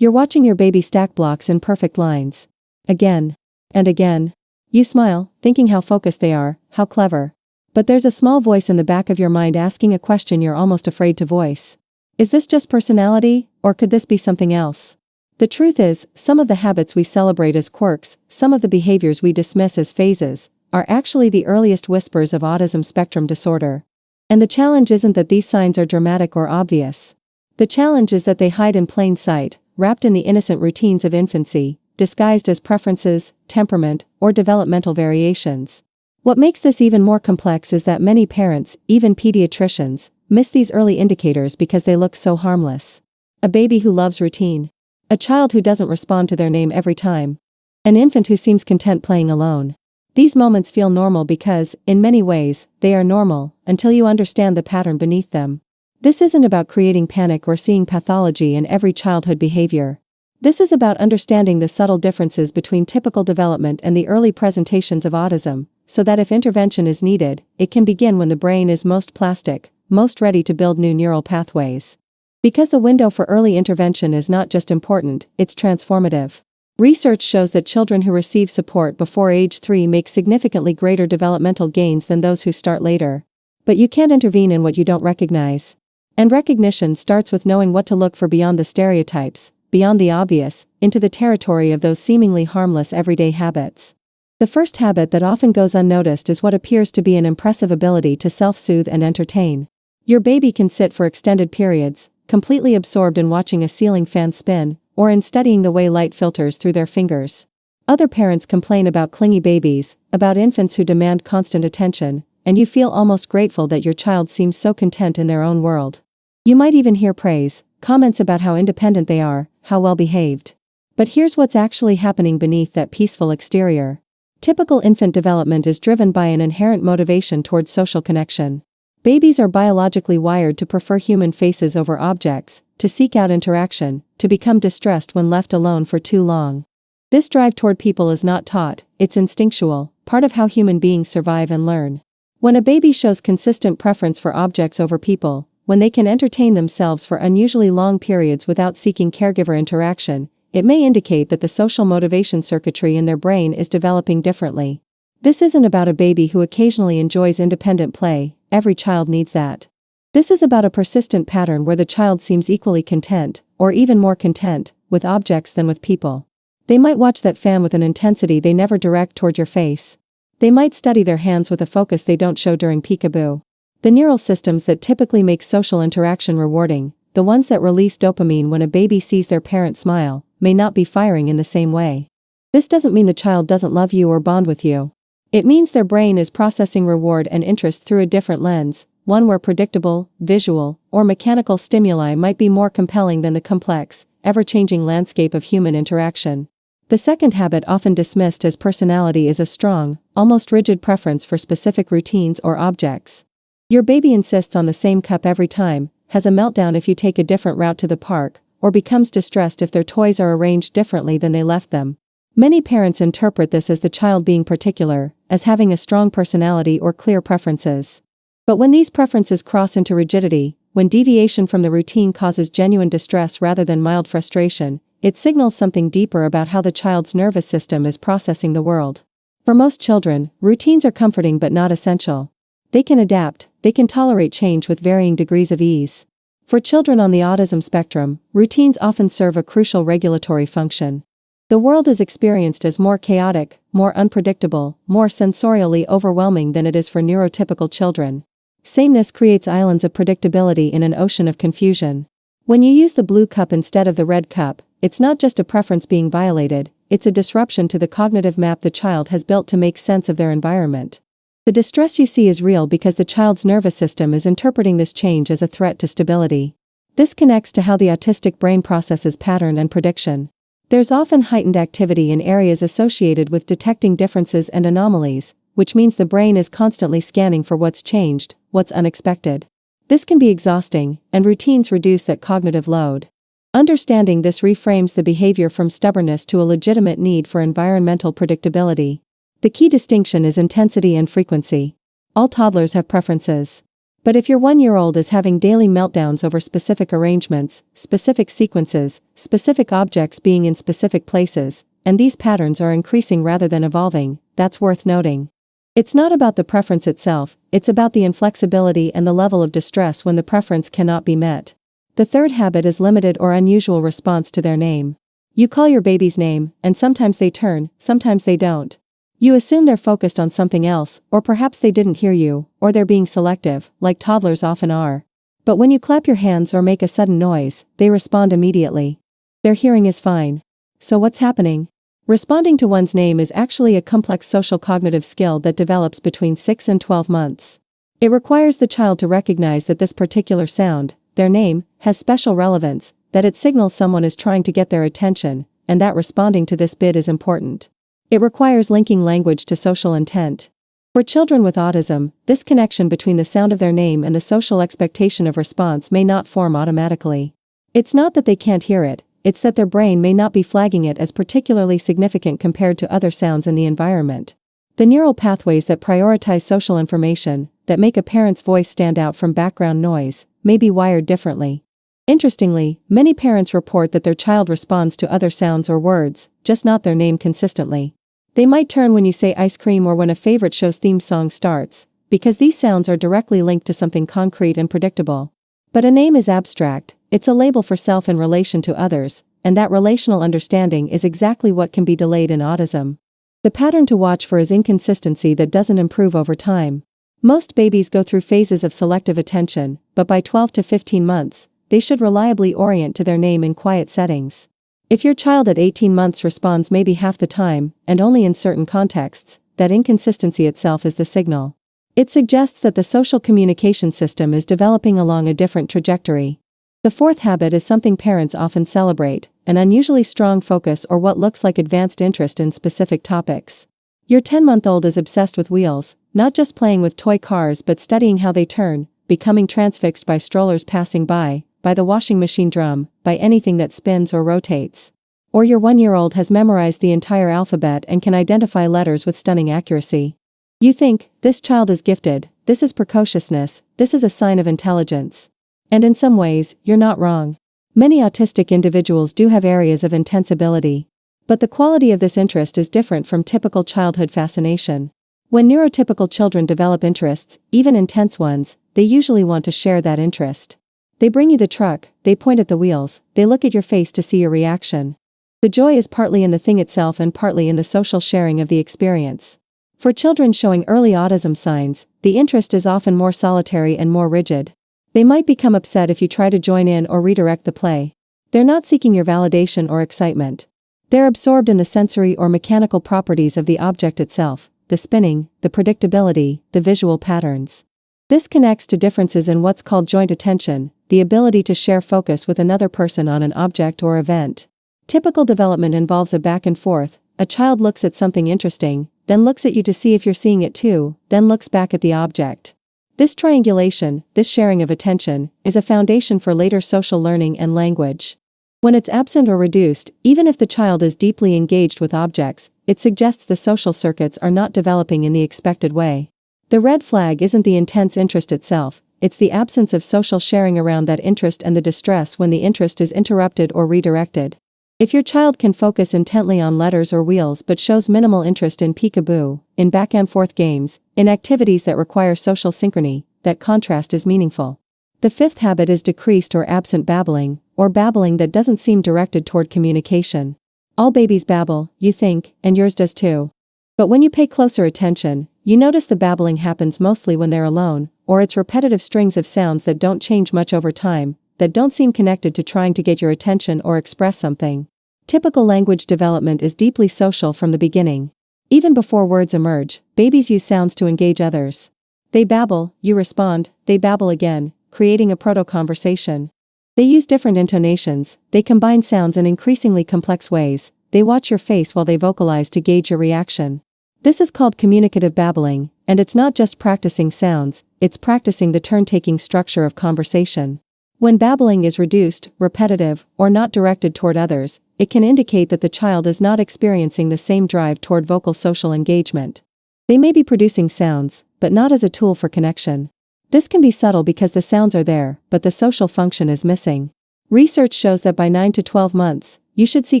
You're watching your baby stack blocks in perfect lines. Again. And again. You smile, thinking how focused they are, how clever. But there's a small voice in the back of your mind asking a question you're almost afraid to voice. Is this just personality, or could this be something else? The truth is, some of the habits we celebrate as quirks, some of the behaviors we dismiss as phases, are actually the earliest whispers of autism spectrum disorder. And the challenge isn't that these signs are dramatic or obvious. The challenge is that they hide in plain sight, wrapped in the innocent routines of infancy, disguised as preferences, temperament, or developmental variations. What makes this even more complex is that many parents, even pediatricians, miss these early indicators because they look so harmless. A baby who loves routine. A child who doesn't respond to their name every time. An infant who seems content playing alone. These moments feel normal because, in many ways, they are normal, until you understand the pattern beneath them. This isn't about creating panic or seeing pathology in every childhood behavior. This is about understanding the subtle differences between typical development and the early presentations of autism, so that if intervention is needed, it can begin when the brain is most plastic, most ready to build new neural pathways. Because the window for early intervention is not just important, it's transformative. Research shows that children who receive support before age 3 make significantly greater developmental gains than those who start later. But you can't intervene in what you don't recognize. And recognition starts with knowing what to look for beyond the stereotypes, beyond the obvious, into the territory of those seemingly harmless everyday habits. The first habit that often goes unnoticed is what appears to be an impressive ability to self-soothe and entertain. Your baby can sit for extended periods, completely absorbed in watching a ceiling fan spin, or in studying the way light filters through their fingers. Other parents complain about clingy babies, about infants who demand constant attention, and you feel almost grateful that your child seems so content in their own world. You might even hear praise, comments about how independent they are, how well behaved. But here's what's actually happening beneath that peaceful exterior. Typical infant development is driven by an inherent motivation towards social connection. Babies are biologically wired to prefer human faces over objects, to seek out interaction, to become distressed when left alone for too long. This drive toward people is not taught, it's instinctual, part of how human beings survive and learn. When a baby shows consistent preference for objects over people, when they can entertain themselves for unusually long periods without seeking caregiver interaction, it may indicate that the social motivation circuitry in their brain is developing differently. This isn't about a baby who occasionally enjoys independent play, every child needs that. This is about a persistent pattern where the child seems equally content, or even more content, with objects than with people. They might watch that fan with an intensity they never direct toward your face. They might study their hands with a focus they don't show during peekaboo. The neural systems that typically make social interaction rewarding, the ones that release dopamine when a baby sees their parent smile, may not be firing in the same way. This doesn't mean the child doesn't love you or bond with you. It means their brain is processing reward and interest through a different lens, one where predictable, visual, or mechanical stimuli might be more compelling than the complex, ever-changing landscape of human interaction. The second habit, often dismissed as personality, is a strong, almost rigid preference for specific routines or objects. Your baby insists on the same cup every time, has a meltdown if you take a different route to the park, or becomes distressed if their toys are arranged differently than they left them. Many parents interpret this as the child being particular, as having a strong personality or clear preferences. But when these preferences cross into rigidity, when deviation from the routine causes genuine distress rather than mild frustration, it signals something deeper about how the child's nervous system is processing the world. For most children, routines are comforting but not essential. They can adapt, they can tolerate change with varying degrees of ease. For children on the autism spectrum, routines often serve a crucial regulatory function. The world is experienced as more chaotic, more unpredictable, more sensorially overwhelming than it is for neurotypical children. Sameness creates islands of predictability in an ocean of confusion. When you use the blue cup instead of the red cup, it's not just a preference being violated, it's a disruption to the cognitive map the child has built to make sense of their environment. The distress you see is real because the child's nervous system is interpreting this change as a threat to stability. This connects to how the autistic brain processes pattern and prediction. There's often heightened activity in areas associated with detecting differences and anomalies, which means the brain is constantly scanning for what's changed, what's unexpected. This can be exhausting, and routines reduce that cognitive load. Understanding this reframes the behavior from stubbornness to a legitimate need for environmental predictability. The key distinction is intensity and frequency. All toddlers have preferences. But if your 1-year-old is having daily meltdowns over specific arrangements, specific sequences, specific objects being in specific places, and these patterns are increasing rather than evolving, that's worth noting. It's not about the preference itself, it's about the inflexibility and the level of distress when the preference cannot be met. The third habit is limited or unusual response to their name. You call your baby's name, and sometimes they turn, sometimes they don't. You assume they're focused on something else, or perhaps they didn't hear you, or they're being selective, like toddlers often are. But when you clap your hands or make a sudden noise, they respond immediately. Their hearing is fine. So what's happening? Responding to one's name is actually a complex social cognitive skill that develops between 6 and 12 months. It requires the child to recognize that this particular sound, their name, has special relevance, that it signals someone is trying to get their attention, and that responding to this bid is important. It requires linking language to social intent. For children with autism, this connection between the sound of their name and the social expectation of response may not form automatically. It's not that they can't hear it, it's that their brain may not be flagging it as particularly significant compared to other sounds in the environment. The neural pathways that prioritize social information, that make a parent's voice stand out from background noise, may be wired differently. Interestingly, many parents report that their child responds to other sounds or words, just not their name consistently. They might turn when you say ice cream or when a favorite show's theme song starts, because these sounds are directly linked to something concrete and predictable. But a name is abstract, it's a label for self in relation to others, and that relational understanding is exactly what can be delayed in autism. The pattern to watch for is inconsistency that doesn't improve over time. Most babies go through phases of selective attention, but by 12 to 15 months, they should reliably orient to their name in quiet settings. If your child at 18 months responds maybe half the time, and only in certain contexts, that inconsistency itself is the signal. It suggests that the social communication system is developing along a different trajectory. The fourth habit is something parents often celebrate, an unusually strong focus or what looks like advanced interest in specific topics. Your 10-month-old is obsessed with wheels, not just playing with toy cars but studying how they turn, becoming transfixed by strollers passing by the washing machine drum, by anything that spins or rotates. Or your 1-year-old has memorized the entire alphabet and can identify letters with stunning accuracy. You think, this child is gifted, this is precociousness, this is a sign of intelligence. And in some ways, you're not wrong. Many autistic individuals do have areas of intense ability. But the quality of this interest is different from typical childhood fascination. When neurotypical children develop interests, even intense ones, they usually want to share that interest. They bring you the truck, they point at the wheels, they look at your face to see your reaction. The joy is partly in the thing itself and partly in the social sharing of the experience. For children showing early autism signs, the interest is often more solitary and more rigid. They might become upset if you try to join in or redirect the play. They're not seeking your validation or excitement. They're absorbed in the sensory or mechanical properties of the object itself, the spinning, the predictability, the visual patterns. This connects to differences in what's called joint attention, the ability to share focus with another person on an object or event. Typical development involves a back and forth. A child looks at something interesting, then looks at you to see if you're seeing it too, then looks back at the object. This triangulation, this sharing of attention, is a foundation for later social learning and language. When it's absent or reduced, even if the child is deeply engaged with objects, it suggests the social circuits are not developing in the expected way. The red flag isn't the intense interest itself, it's the absence of social sharing around that interest and the distress when the interest is interrupted or redirected. If your child can focus intently on letters or wheels but shows minimal interest in peekaboo, in back and forth games, in activities that require social synchrony, that contrast is meaningful. The fifth habit is decreased or absent babbling, or babbling that doesn't seem directed toward communication. All babies babble, you think, and yours does too. But when you pay closer attention, you notice the babbling happens mostly when they're alone, or it's repetitive strings of sounds that don't change much over time, that don't seem connected to trying to get your attention or express something. Typical language development is deeply social from the beginning. Even before words emerge, babies use sounds to engage others. They babble, you respond, they babble again, creating a proto-conversation. They use different intonations, they combine sounds in increasingly complex ways, they watch your face while they vocalize to gauge your reaction. This is called communicative babbling, and it's not just practicing sounds, it's practicing the turn-taking structure of conversation. When babbling is reduced, repetitive, or not directed toward others, it can indicate that the child is not experiencing the same drive toward vocal social engagement. They may be producing sounds, but not as a tool for connection. This can be subtle because the sounds are there, but the social function is missing. Research shows that by 9 to 12 months, you should see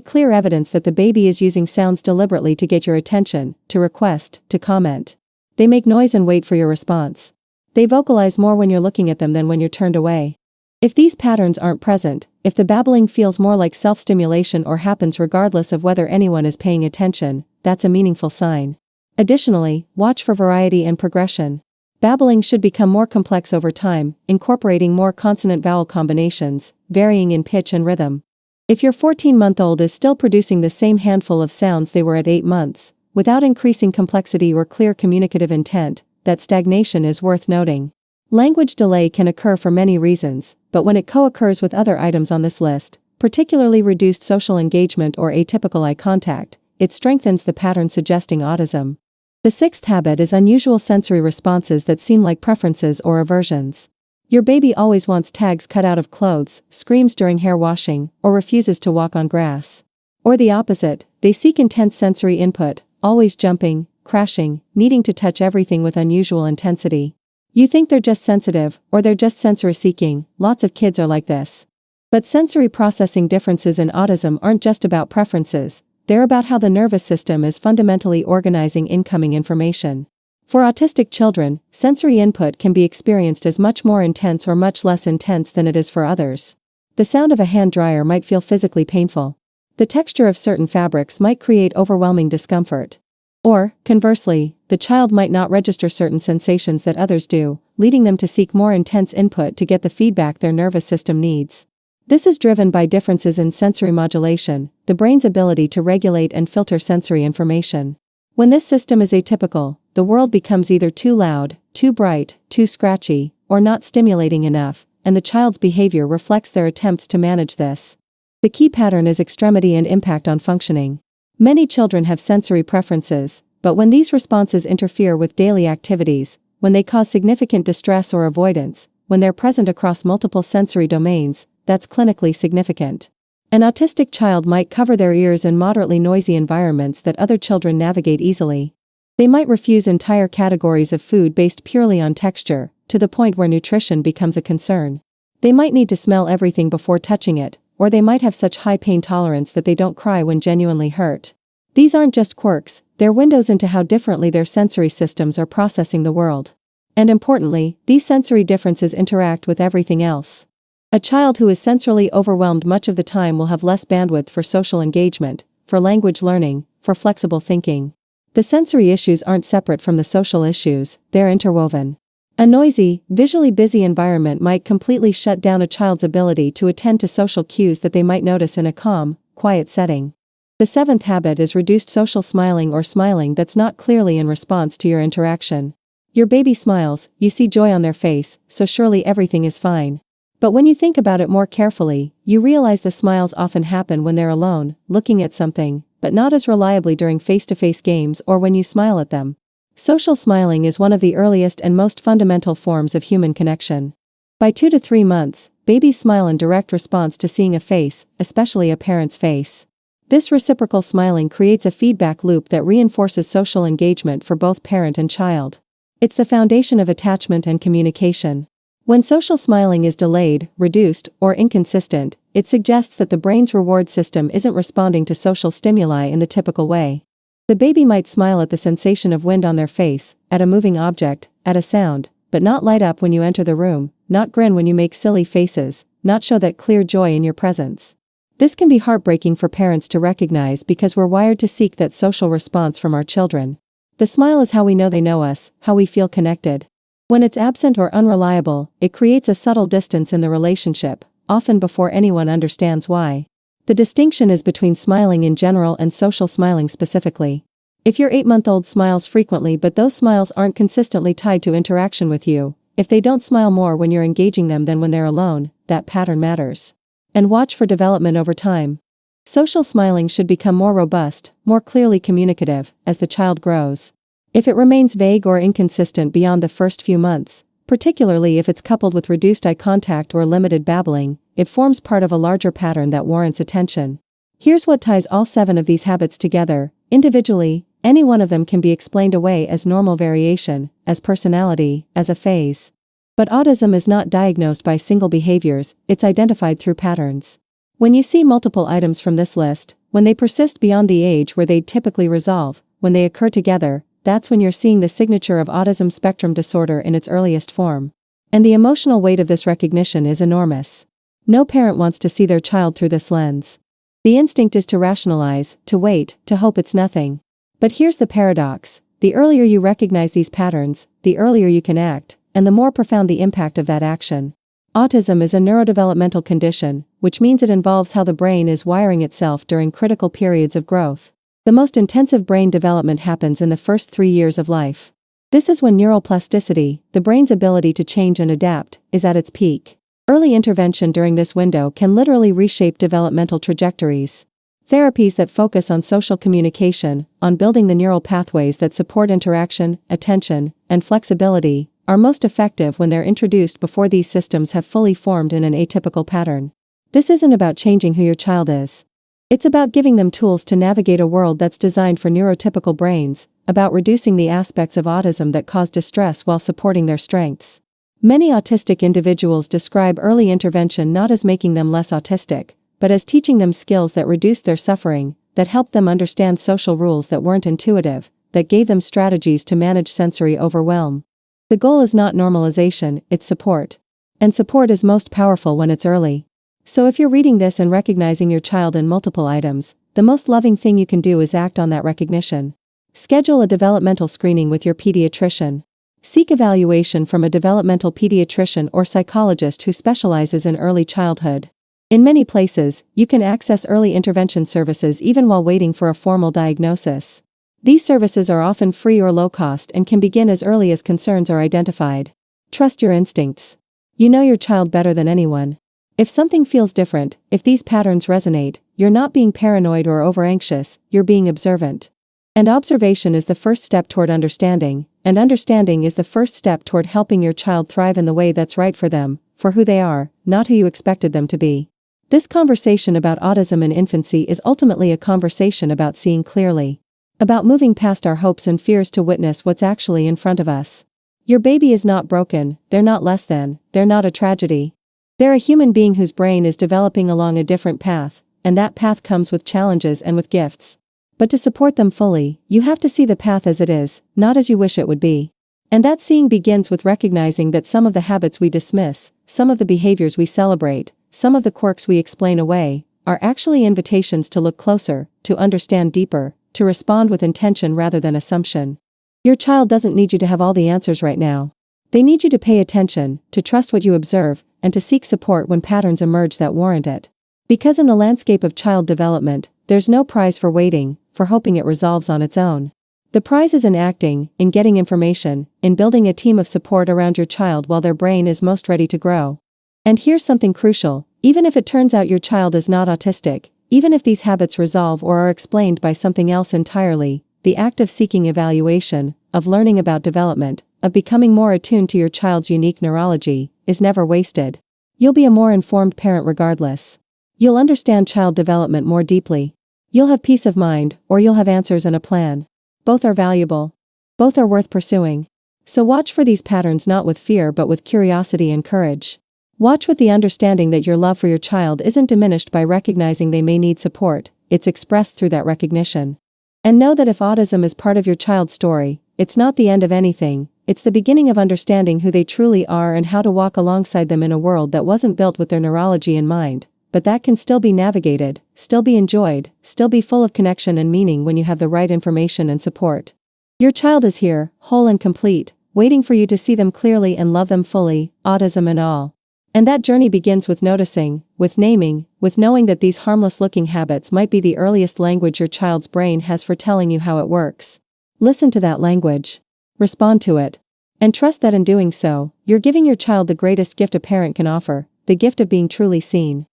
clear evidence that the baby is using sounds deliberately to get your attention, to request, to comment. They make noise and wait for your response. They vocalize more when you're looking at them than when you're turned away. If these patterns aren't present, if the babbling feels more like self-stimulation or happens regardless of whether anyone is paying attention, that's a meaningful sign. Additionally, watch for variety and progression. Babbling should become more complex over time, incorporating more consonant-vowel combinations, varying in pitch and rhythm. If your 14-month-old is still producing the same handful of sounds they were at 8 months, without increasing complexity or clear communicative intent, that stagnation is worth noting. Language delay can occur for many reasons, but when it co-occurs with other items on this list, particularly reduced social engagement or atypical eye contact, it strengthens the pattern suggesting autism. The sixth habit is unusual sensory responses that seem like preferences or aversions. Your baby always wants tags cut out of clothes, screams during hair washing, or refuses to walk on grass. Or the opposite, they seek intense sensory input, always jumping, crashing, needing to touch everything with unusual intensity. You think they're just sensitive, or they're just sensory seeking. Lots of kids are like this. But sensory processing differences in autism aren't just about preferences, they're about how the nervous system is fundamentally organizing incoming information. For autistic children, sensory input can be experienced as much more intense or much less intense than it is for others. The sound of a hand dryer might feel physically painful. The texture of certain fabrics might create overwhelming discomfort. Or, conversely, the child might not register certain sensations that others do, leading them to seek more intense input to get the feedback their nervous system needs. This is driven by differences in sensory modulation, the brain's ability to regulate and filter sensory information. When this system is atypical, the world becomes either too loud, too bright, too scratchy, or not stimulating enough, and the child's behavior reflects their attempts to manage this. The key pattern is extremity and impact on functioning. Many children have sensory preferences, but when these responses interfere with daily activities, when they cause significant distress or avoidance, when they're present across multiple sensory domains, that's clinically significant. An autistic child might cover their ears in moderately noisy environments that other children navigate easily. They might refuse entire categories of food based purely on texture, to the point where nutrition becomes a concern. They might need to smell everything before touching it, or they might have such high pain tolerance that they don't cry when genuinely hurt. These aren't just quirks, they're windows into how differently their sensory systems are processing the world. And importantly, these sensory differences interact with everything else. A child who is sensorily overwhelmed much of the time will have less bandwidth for social engagement, for language learning, for flexible thinking. The sensory issues aren't separate from the social issues, they're interwoven. A noisy, visually busy environment might completely shut down a child's ability to attend to social cues that they might notice in a calm, quiet setting. The seventh habit is reduced social smiling or smiling that's not clearly in response to your interaction. Your baby smiles, you see joy on their face, so surely everything is fine. But when you think about it more carefully, you realize the smiles often happen when they're alone, looking at something, but not as reliably during face-to-face games or when you smile at them. Social smiling is one of the earliest and most fundamental forms of human connection. By 2 to 3 months, babies smile in direct response to seeing a face, especially a parent's face. This reciprocal smiling creates a feedback loop that reinforces social engagement for both parent and child. It's the foundation of attachment and communication. When social smiling is delayed, reduced, or inconsistent, it suggests that the brain's reward system isn't responding to social stimuli in the typical way. The baby might smile at the sensation of wind on their face, at a moving object, at a sound, but not light up when you enter the room, not grin when you make silly faces, not show that clear joy in your presence. This can be heartbreaking for parents to recognize because we're wired to seek that social response from our children. The smile is how we know they know us, how we feel connected. When it's absent or unreliable, it creates a subtle distance in the relationship, often before anyone understands why. The distinction is between smiling in general and social smiling specifically. If your 8-month-old smiles frequently but those smiles aren't consistently tied to interaction with you, if they don't smile more when you're engaging them than when they're alone, that pattern matters. And watch for development over time. Social smiling should become more robust, more clearly communicative, as the child grows. If it remains vague or inconsistent beyond the first few months, particularly if it's coupled with reduced eye contact or limited babbling, it forms part of a larger pattern that warrants attention. Here's what ties all 7 of these habits together. Individually, any one of them can be explained away as normal variation, as personality, as a phase. But autism is not diagnosed by single behaviors, it's identified through patterns. When you see multiple items from this list, when they persist beyond the age where they'd typically resolve, when they occur together, that's when you're seeing the signature of autism spectrum disorder in its earliest form. And the emotional weight of this recognition is enormous. No parent wants to see their child through this lens. The instinct is to rationalize, to wait, to hope it's nothing. But here's the paradox: the earlier you recognize these patterns, the earlier you can act, and the more profound the impact of that action. Autism is a neurodevelopmental condition, which means it involves how the brain is wiring itself during critical periods of growth. The most intensive brain development happens in the first 3 years of life. This is when neuroplasticity, the brain's ability to change and adapt, is at its peak. Early intervention during this window can literally reshape developmental trajectories. Therapies that focus on social communication, on building the neural pathways that support interaction, attention, and flexibility, are most effective when they're introduced before these systems have fully formed in an atypical pattern. This isn't about changing who your child is. It's about giving them tools to navigate a world that's designed for neurotypical brains, about reducing the aspects of autism that cause distress while supporting their strengths. Many autistic individuals describe early intervention not as making them less autistic, but as teaching them skills that reduce their suffering, that help them understand social rules that weren't intuitive, that gave them strategies to manage sensory overwhelm. The goal is not normalization, it's support. And support is most powerful when it's early. So if you're reading this and recognizing your child in multiple items, the most loving thing you can do is act on that recognition. Schedule a developmental screening with your pediatrician. Seek evaluation from a developmental pediatrician or psychologist who specializes in early childhood. In many places, you can access early intervention services even while waiting for a formal diagnosis. These services are often free or low cost and can begin as early as concerns are identified. Trust your instincts. You know your child better than anyone. If something feels different, if these patterns resonate, you're not being paranoid or over-anxious, you're being observant. And observation is the first step toward understanding, and understanding is the first step toward helping your child thrive in the way that's right for them, for who they are, not who you expected them to be. This conversation about autism in infancy is ultimately a conversation about seeing clearly. About moving past our hopes and fears to witness what's actually in front of us. Your baby is not broken, they're not less than, they're not a tragedy. They're a human being whose brain is developing along a different path, and that path comes with challenges and with gifts. But to support them fully, you have to see the path as it is, not as you wish it would be. And that seeing begins with recognizing that some of the habits we dismiss, some of the behaviors we celebrate, some of the quirks we explain away, are actually invitations to look closer, to understand deeper, to respond with intention rather than assumption. Your child doesn't need you to have all the answers right now. They need you to pay attention, to trust what you observe, and to seek support when patterns emerge that warrant it. Because in the landscape of child development, there's no prize for waiting, for hoping it resolves on its own. The prize is in acting, in getting information, in building a team of support around your child while their brain is most ready to grow. And here's something crucial: even if it turns out your child is not autistic, even if these habits resolve or are explained by something else entirely, the act of seeking evaluation, of learning about development, of becoming more attuned to your child's unique neurology, is never wasted. You'll be a more informed parent regardless. You'll understand child development more deeply. You'll have peace of mind, or you'll have answers and a plan. Both are valuable. Both are worth pursuing. So watch for these patterns not with fear but with curiosity and courage. Watch with the understanding that your love for your child isn't diminished by recognizing they may need support, it's expressed through that recognition. And know that if autism is part of your child's story, it's not the end of anything, it's the beginning of understanding who they truly are and how to walk alongside them in a world that wasn't built with their neurology in mind, but that can still be navigated, still be enjoyed, still be full of connection and meaning when you have the right information and support. Your child is here, whole and complete, waiting for you to see them clearly and love them fully, autism and all. And that journey begins with noticing, with naming, with knowing that these harmless-looking habits might be the earliest language your child's brain has for telling you how it works. Listen to that language. Respond to it. And trust that in doing so, you're giving your child the greatest gift a parent can offer, the gift of being truly seen.